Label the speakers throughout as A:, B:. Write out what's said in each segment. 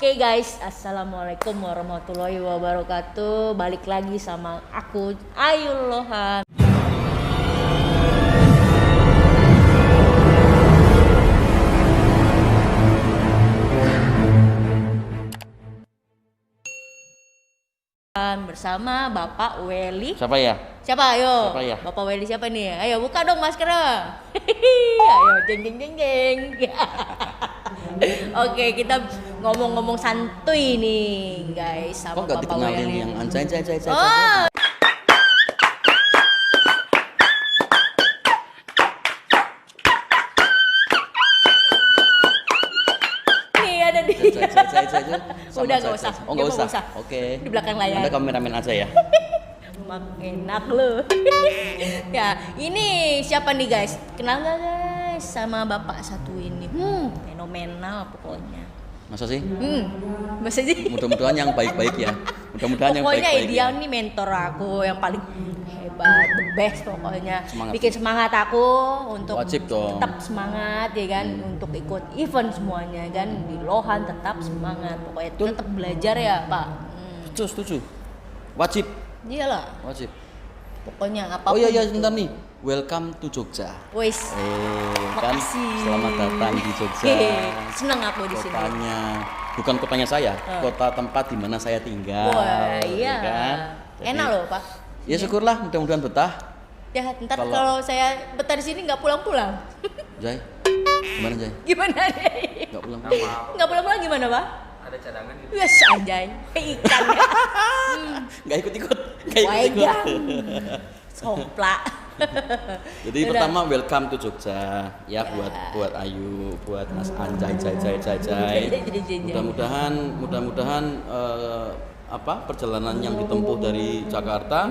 A: Oke guys, assalamualaikum warahmatullahi wabarakatuh. Balik lagi sama aku Ayu Lohan. Bersama Bapak Weli.
B: Siapa ya?
A: Siapa? Ayo.
B: Siapa ya?
A: Bapak Weli siapa nih? Ayo buka dong maskernya. Ayo jeng jeng jeng jeng. Oke, kita ngomong-ngomong santuy nih, guys, sama
B: Kok nggak
A: Bapak
B: dikenalin
A: Weli.
B: yang anjay.
A: Oh. Nih ada di. Udah nggak usah.
B: Oh nggak usah. Oke.
A: Di belakang layar.
B: Anda kameramen aja ya.
A: Enak lu. Ya, ini siapa nih guys? Kenal nggak guys sama bapak satu ini? Fenomenal pokoknya.
B: Masa sih?
A: Masa sih?
B: Mudah-mudahan yang baik-baik ya. Mudah-mudahan yang
A: Pokoknya
B: baik-baik.
A: dia
B: Ya.
A: nih mentor aku yang paling hebat, the best pokoknya.
B: Semangat.
A: Bikin semangat aku untuk
B: Wajib dong.
A: tetap semangat ya kan, untuk ikut event semuanya kan di Lohan tetap semangat. Pokoknya tetap belajar ya Pak.
B: Setuju. Wajib.
A: Iyalah,
B: Wajib.
A: pokoknya apapun.
B: Oh iya
A: itu.
B: sebentar nih. Welcome to Jogja.
A: Wis.
B: Kan
A: Makasih.
B: selamat datang di Jogja.
A: Senang aku di sini.
B: Bukan kotanya saya, kota tempat di mana saya tinggal.
A: Wah,
B: ya
A: iya.
B: kan? Jadi,
A: Enak loh, Pak.
B: Ya syukurlah, mudah-mudahan betah.
A: Ya, ntar kalau saya betah di sini nggak pulang-pulang.
B: Jai, gimana Jai?
A: Gimana deh?
B: Nggak pulang.
A: Nggak pulang-pulang gimana, Pak?
C: Ada cadangan gitu.
A: Wes anjay, ikan ya.
B: Nggak ikut-ikut.
A: Wegang. Soplak.
B: Jadi pertama welcome to Jogja ya, buat Ayu, buat Mas Anjay, Jai. Mudah-mudahan perjalanan yang ditempuh dari Jakarta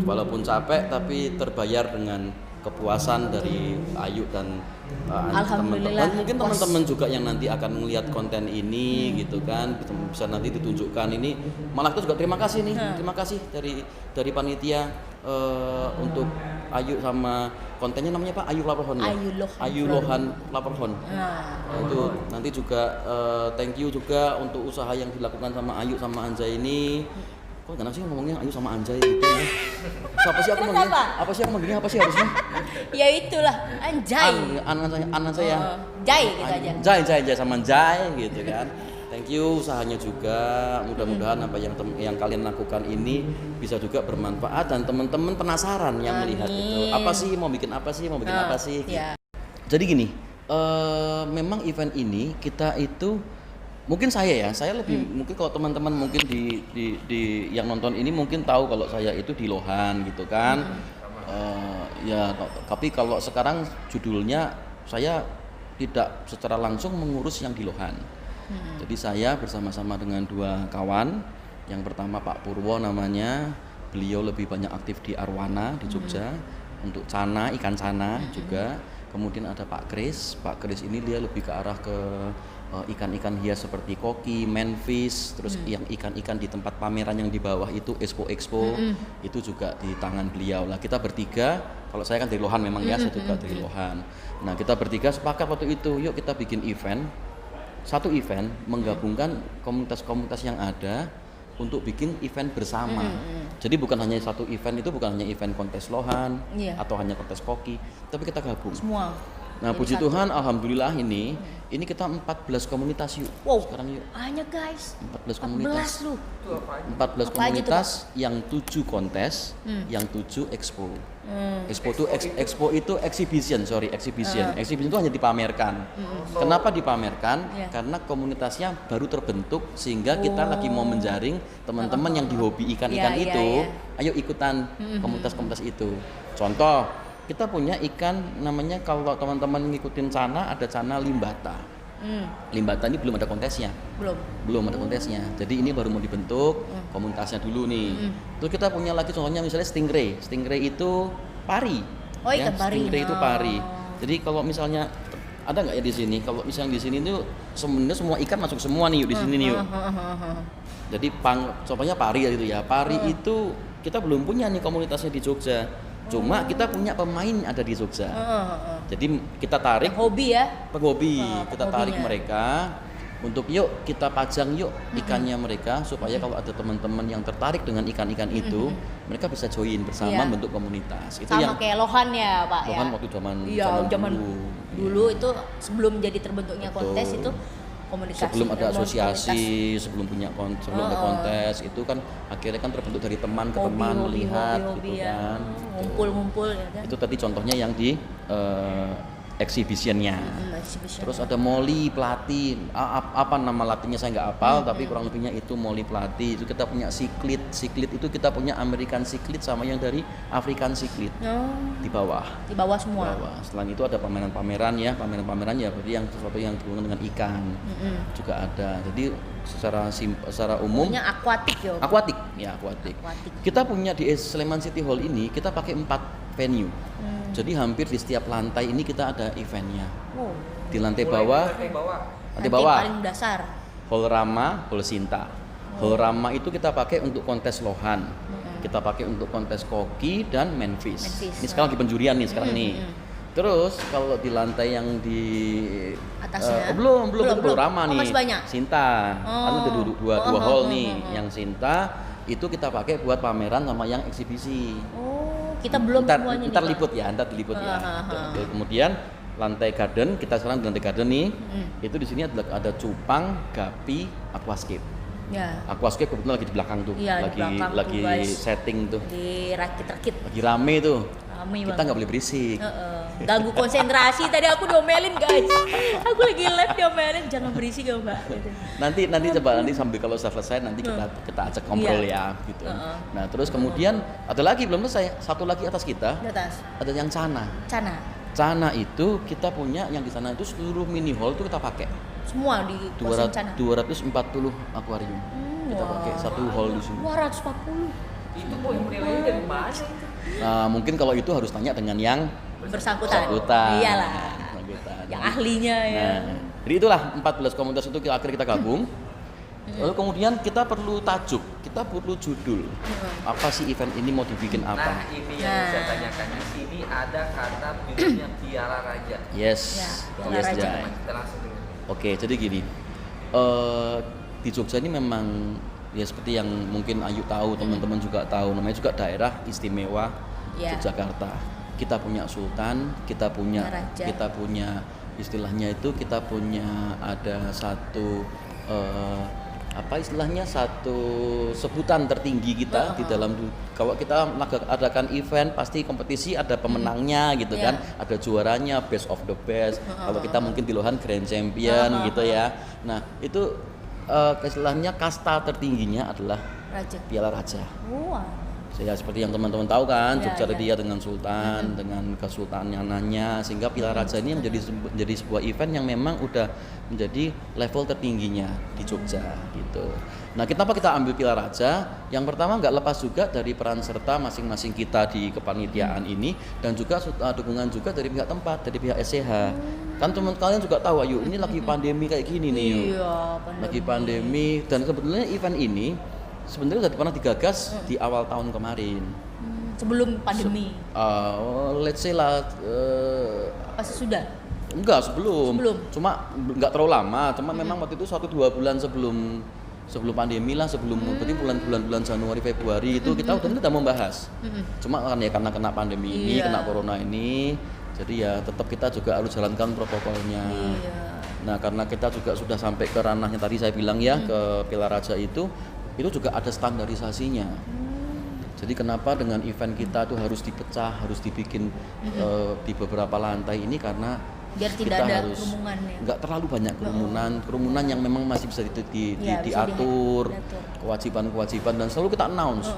B: walaupun capek tapi terbayar dengan kepuasan dari Ayu dan
A: Alhamdulillah.
B: teman-teman. Mungkin teman-teman juga yang nanti akan melihat konten ini gitu kan, bisa nanti ditunjukkan ini. Malah kita juga terima kasih nih, terima kasih dari panitia untuk Ayu sama kontennya namanya Pak Ayu Laperhon ya? Ayu Lohan Laperhon. Itu nanti juga thank you juga untuk usaha yang dilakukan sama Ayu sama Anjay ini. Kok kenapa sih ngomongnya Ayu sama Anjay gitu ya? Siapa sih aku manggilnya? Apa sih aku manggilnya? Apa sih harusnya?
A: Ya itulah, anjay.
B: Anan saya.
A: Jai gitu aja.
B: Jai sama Jai gitu kan. Thank you usahanya juga. Mudah-mudahan apa yang kalian lakukan ini bisa juga bermanfaat dan teman-teman penasaran yang melihat itu. Apa sih mau bikin apa sih?
A: Ya.
B: Jadi gini, memang event ini kita itu mungkin saya lebih mungkin kalau teman-teman mungkin di yang nonton ini mungkin tahu kalau saya itu di Lohan gitu kan. Ya tapi kalau sekarang judulnya saya tidak secara langsung mengurus yang di Lohan. Jadi saya bersama-sama dengan dua kawan. Yang pertama Pak Purwo namanya, beliau lebih banyak aktif di Arwana di Jogja untuk cana, ikan cana juga. Kemudian ada Pak Kris ini dia lebih ke arah ke ikan-ikan hias seperti koki, manfish, terus yang ikan-ikan di tempat pameran yang di bawah itu expo itu juga di tangan beliau. Lah kita bertiga, kalau saya kan dari Lohan memang ya, saya juga dari Lohan. Nah kita bertiga sepakat waktu itu, yuk kita bikin satu event menggabungkan komunitas-komunitas yang ada untuk bikin event bersama. Jadi bukan hanya satu event, itu bukan hanya event kontes Lohan atau hanya kontes koki, tapi kita gabung
A: Semua.
B: Nah, puji Tuhan, alhamdulillah ini kita 14 komunitas yuk.
A: Wow.
B: Sekarang yuk.
A: Banyak guys.
B: 14 komunitas.
A: 14 lu.
B: 14
A: Apa aja
B: komunitas yang 7 kontes, yang 7 expo. Expo itu exhibition. Exhibition itu hanya dipamerkan. Kenapa dipamerkan? Karena komunitasnya baru terbentuk sehingga kita lagi mau menjaring teman-teman yang di hobi ikan-ikan itu. Ayo ikutan komunitas-komunitas itu. Contoh, kita punya ikan namanya, kalau teman-teman ngikutin cana, ada cana limbata. Limbata ini belum ada kontesnya. Belum ada kontesnya. Jadi ini baru mau dibentuk komunitasnya dulu nih. Terus kita punya lagi contohnya misalnya stingray. Stingray itu pari.
A: Oh, ikan pari.
B: Stingray itu pari. Jadi kalau misalnya ada nggak ya di sini? Kalau misalnya di sini tuh sebenarnya semua ikan masuk semua nih yuk di sini nih yuk. Jadi contohnya pari gitu ya. Pari itu kita belum punya nih komunitasnya di Jogja. Cuma kita punya pemain ada di Jogja. Jadi kita tarik
A: hobi ya.
B: penghobi, kita tarik
A: hobinya.
B: mereka untuk yuk kita pajang yuk ikannya mereka supaya kalau ada teman-teman yang tertarik dengan ikan-ikan itu mereka bisa join bersama
A: Iya.
B: bentuk komunitas. Itu
A: Sama
B: yang
A: kayak Lohan ya Pak
B: Lohan
A: ya.
B: waktu zaman
A: Iya, zaman
B: dulu.
A: dulu itu sebelum jadi terbentuknya kontes
B: Betul.
A: itu komunikasi.
B: Sebelum ada
A: komunitas.
B: asosiasi, sebelum punya sebelum ada kontes itu kan akhirnya kan terbentuk dari teman ke teman melihat
A: hobi,
B: gitu
A: ya.
B: kan.
A: Ngumpul-ngumpul ya kan.
B: Itu tadi contohnya yang di exhibitionnya.
A: Exhibition.
B: Terus ada Molly Pelatih, apa nama latinnya saya nggak hafal, tapi kurang lebihnya itu Molly Pelatih. Itu kita punya Siklit itu kita punya American Siklit sama yang dari African Siklit
A: Oh,
B: di bawah.
A: di bawah semua.
B: Bawah. Selain itu ada pameran-pameran ya, pameran-pameran ya berarti yang sesuatu yang berhubungan dengan ikan juga ada. Jadi secara umum
A: Pokoknya akuatik yo.
B: akuatik, ya akuatik.
A: Akuatik.
B: Kita punya di Sleman City Hall ini kita pakai 4 venue. Jadi hampir di setiap lantai ini kita ada eventnya.
A: Oh,
B: Di lantai
C: Mulai
B: bawah,
C: dari bawah.
B: lantai bawah,
A: paling dasar.
B: Hall Rama, Hall Sinta. Hall Rama itu kita pakai untuk kontes Lohan. Kita pakai untuk kontes koki dan Menfish.
A: Menfish,
B: Ini sekarang lagi penjurian nih sekarang nih. Terus kalau di lantai yang di
A: Atasnya?
B: belum
A: Belum.
B: itu Rama
A: Oh,
B: nih.
A: masih banyak?
B: Sinta. Kan ada dua hall nih.
A: oh.
B: Yang Sinta itu kita pakai buat pameran sama yang eksibisi.
A: Oh, kita belum
B: ntar,
A: semuanya
B: ntar
A: nih, Pak.
B: liput ya, ntar diliput ya.
A: Ha.
B: Tuh, kemudian lantai garden, kita sekarang di lantai garden nih. Itu di sini ada cupang, gapi, aquascape.
A: Ya,
B: Aquascape kebetulan lagi di belakang tuh,
A: Iya, di belakang tuh,
B: lagi
A: guys.
B: setting tuh,
A: dirakit-rakit.
B: lagi rame tuh.
A: Rame
B: Kita
A: banget.
B: nggak boleh berisik.
A: Ganggu konsentrasi tadi aku diomelin guys. Aku lagi live diomelin jangan berisik ya Mbak. Gitu.
B: Nanti coba nanti sambil kalau sudah selesai nanti kita ajak ngobrol
A: Iya.
B: ya gitu. Nah terus kemudian ada lagi belum selesai, satu lagi atas kita
A: Di atas.
B: ada yang Cana.
A: Cana.
B: Itu kita punya yang di sana itu seluruh mini hall itu kita pakai.
A: Semua di kosong Cana.
B: 240 akuarium. Kita pakai satu hall di sini.
A: 240
C: Itu kok yang penilaiannya dari mana itu?
B: Nah, mungkin kalau itu harus tanya dengan yang
A: bersangkutan.
B: bersangkutan.
A: Iyalah.
B: Bersangkutan.
A: Yang ahlinya ya.
B: Nah, jadi itulah 14 komunitas itu akhirnya kita gabung. Lalu kemudian kita perlu tajuk, kita perlu judul. Apa sih event ini mau dibikin
C: Nah
B: apa?
C: ini yang saya tanyakan di sini ada kata judulnya Piala Raja.
B: Yes,
A: Ya, Piala
B: yes,
A: Raja.
B: Jai.
C: Kita langsung dengar.
B: Oke, jadi gini. Di Jogja ini memang ya seperti yang mungkin Ayu tahu, teman-teman juga tahu, namanya juga daerah istimewa
A: Ya.
B: Yogyakarta. Kita punya sultan, kita punya
A: Raja.
B: istilahnya itu kita punya ada satu apa istilahnya satu sebutan tertinggi kita di dalam kalau kita adakan event pasti kompetisi ada pemenangnya gitu
A: Ya.
B: kan, ada juaranya, best of the best. Kalau kita mungkin di Lohan grand champion gitu ya. Nah, itu istilahnya kasta tertingginya adalah
A: Raja.
B: Piala Raja.
A: Wah.
B: Ya seperti yang teman-teman tahu kan,
A: Ya,
B: Jogja
A: ya.
B: dia dengan sultan, dengan kesultanannya, sehingga Piala Raja ini menjadi sebuah event yang memang udah menjadi level tertingginya di Jogja gitu. Nah, kenapa kita ambil Piala Raja? Yang pertama nggak lepas juga dari peran serta masing-masing kita di kepanitiaan ini dan juga dukungan juga dari pihak tempat, dari pihak SCH. Kan teman kalian juga tahu, Ayu, ini lagi pandemi kayak gini nih, Yu.
A: Iya,
B: Lagi pandemi dan sebetulnya event ini sebenarnya sudah pernah digagas di awal tahun kemarin.
A: Sebelum pandemi.
B: Let's say lah,
A: Pasti sudah.
B: enggak sebelum.
A: Sebelum.
B: Cuma enggak terlalu lama. Cuma memang waktu itu 1-2 bulan sebelum pandemi lah, sebelum berarti bulan Januari Februari itu kita udah membahas. Cuma kan ya karena kena pandemi ini,
A: Iya.
B: kena corona ini, jadi ya tetap kita juga harus jalankan protokolnya.
A: Iya.
B: Nah, karena kita juga sudah sampai ke ranahnya tadi saya bilang ya, ke Piala Raja itu juga ada standarisasinya. Jadi kenapa dengan event kita tuh harus dipecah, harus dibikin di beberapa lantai ini karena
A: Biar
B: kita
A: tidak ada
B: harus
A: kerumunan ya.
B: nggak terlalu banyak kerumunan yang memang masih bisa
A: Iya, bisa
B: diatur,
A: diatur.
B: kewajiban dan selalu kita announce.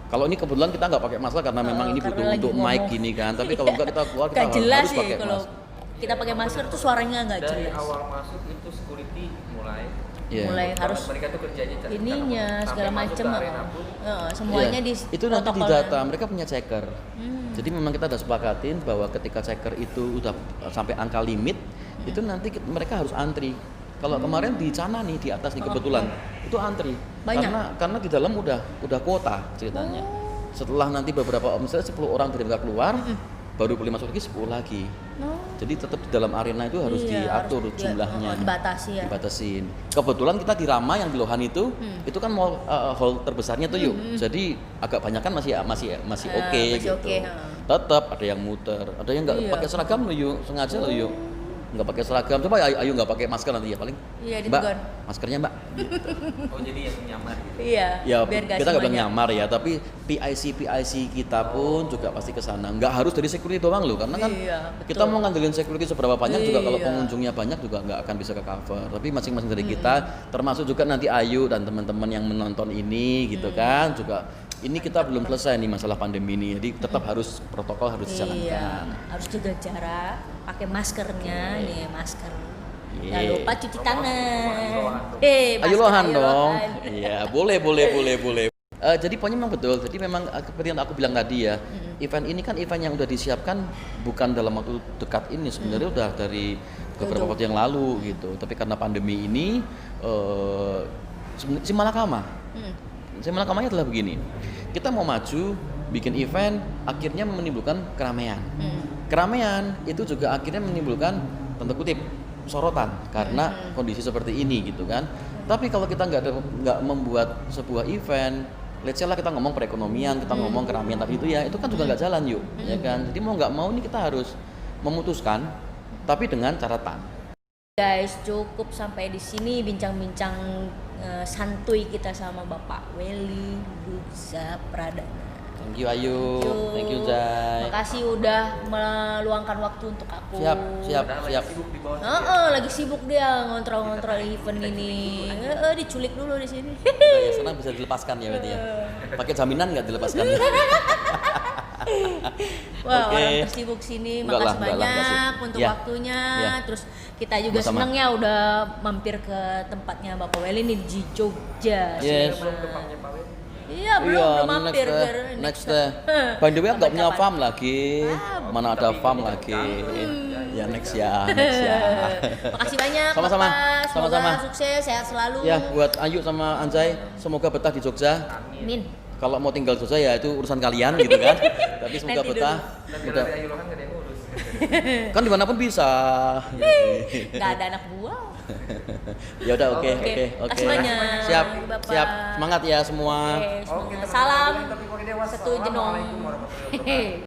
B: Kalau ini kebetulan kita nggak pakai masker karena memang ini
A: karena
B: butuh
A: lagi
B: untuk mic
A: ngomong.
B: gini kan. Tapi kalau enggak kita keluar kita
A: Nggak jelas
B: harus
A: sih
B: pakai
A: kalau
B: masker.
A: kita pakai masker tuh suaranya nggak
C: Dari
A: jelas.
C: awal masuk itu security mulai
B: Iya.
A: Mulai harus
C: mereka tuh kerjanya
A: ininya
C: sampai
A: segala
C: masuk
A: macam.
C: ke arena pun
A: Semuanya
B: Iya.
A: di
B: itu nanti di
A: protokolnya.
B: data mereka punya checker. Jadi memang kita udah sepakatin bahwa ketika checker itu udah sampai angka limit itu nanti mereka harus antri. Kalau kemarin di Cana nih di atas nih kebetulan itu antri.
A: Banyak?
B: Karena di dalam udah kuota ceritanya. Setelah nanti beberapa misalnya 10 orang dari mereka keluar, baru boleh masuk lagi 10 lagi.
A: No.
B: Jadi tetap di dalam arena itu harus
A: Iya,
B: diatur
A: harus
B: jumlahnya.
A: dibatasi ya.
B: Dibatasin. Kebetulan kita di Rama yang di Lohan itu kan mall hall terbesarnya tuh yuk. Jadi agak banyak kan masih oke
A: masih
B: gitu.
A: oke,
B: Tetap ada yang muter, ada yang nggak
A: Iya.
B: pakai seragam loh yuk, sengaja loh yuk. Nggak pakai seragam. Coba ayo nggak pakai masker nanti ya paling.
A: Iya,
B: Mbak,
A: ditegur.
B: maskernya Mbak.
C: Oh jadi yang nyamar gitu.
A: Iya.
B: Ya
A: biar gak
B: kita nggak bilang
A: semuanya.
B: nyamar ya, tapi PIC kita pun juga pasti ke sana. Nggak harus dari security doang loh, karena kan
A: Iya,
B: kita
A: betul.
B: mau ngandelin security seberapa banyak juga kalau
A: Iya.
B: pengunjungnya banyak juga nggak akan bisa ke cover. Tapi masing-masing dari kita, termasuk juga nanti Ayu dan teman-teman yang menonton ini gitu kan, juga ini kita belum selesai nih masalah pandemi ini, jadi tetap harus protokol harus
A: Iya,
B: dijalankan.
A: harus jaga jarak, pakai maskernya nih, masker. Jangan
B: Iya.
A: lupa cuci tangan.
B: Ayo
A: masker
B: Lohan
A: Ayo
B: dong.
A: Lohan.
B: Iya, boleh. Jadi poinnya memang betul. Jadi memang seperti yang aku bilang tadi ya, event ini kan event yang udah disiapkan bukan dalam waktu dekat ini, sebenarnya udah dari beberapa waktu yang lalu gitu. Tapi karena pandemi ini, si Malakama adalah begini. Kita mau maju, bikin event, akhirnya menimbulkan keramaian. Keramaian itu juga akhirnya menimbulkan tanda kutip sorotan karena kondisi seperti ini gitu kan. Tapi kalau kita nggak membuat sebuah event, let's say lah kita ngomong perekonomian, kita ngomong keramaian tadi itu ya, itu kan juga nggak jalan yuk, ya kan. Jadi mau nggak mau ini kita harus memutuskan, tapi dengan catatan.
A: Guys, cukup sampai di sini bincang-bincang santuy kita sama Bapak Welly Lugza Pradana.
B: Thank you Ayu, thank you Zai.
A: Makasih udah meluangkan waktu untuk aku.
B: Siap.
C: Lagi sibuk di bawah.
A: Lagi sibuk dia ngontrol event ini. Diculik dulu di sini.
B: Udah ya, senang bisa dilepaskan ya berarti ya. Pakai jaminan nggak dilepaskan?
A: Wah,
B: Oke.
A: orang tersibuk sini.
B: Enggak lah,
A: Makasih
B: enggak lah,
A: banyak
B: makasih.
A: untuk
B: Ya.
A: waktunya.
B: Ya.
A: Terus kita juga
B: Sama-sama.
A: senang ya udah mampir ke tempatnya Bapak Welly nih di Jogja.
B: Yes.
A: Sudirman. Iya, belum
B: Iya,
A: mampir.
B: next deh. By the way, nggak punya farm lagi.
A: Ah,
B: Mana ada farm lagi? Ya next ya.
A: Makasih banyak
B: Sama-sama.
A: Bapak. Semoga
B: Sama-sama.
A: sukses, sehat selalu.
B: Ya, buat Ayu sama Anjay, semoga betah di Jogja.
A: Amin.
B: Kalau mau tinggal di Jogja ya itu urusan kalian gitu kan. Tapi semoga
A: Nanti
B: betah.
C: Dan bila
B: Udah.
C: dari Ayu Lohan nggak ada yang ngurus.
B: Kan dimanapun bisa.
A: Nggak ada anak buah.
B: Ya udah, oke.
A: Makasih banyak,
B: Siap,
A: Bapak.
B: siap. Semangat ya semua.
A: Oke, semoga.
C: Oke,
A: Salam
C: tapi pakai dewa.
A: satu jenong.
C: Assalamualaikum warahmatullahi wabarakatuh.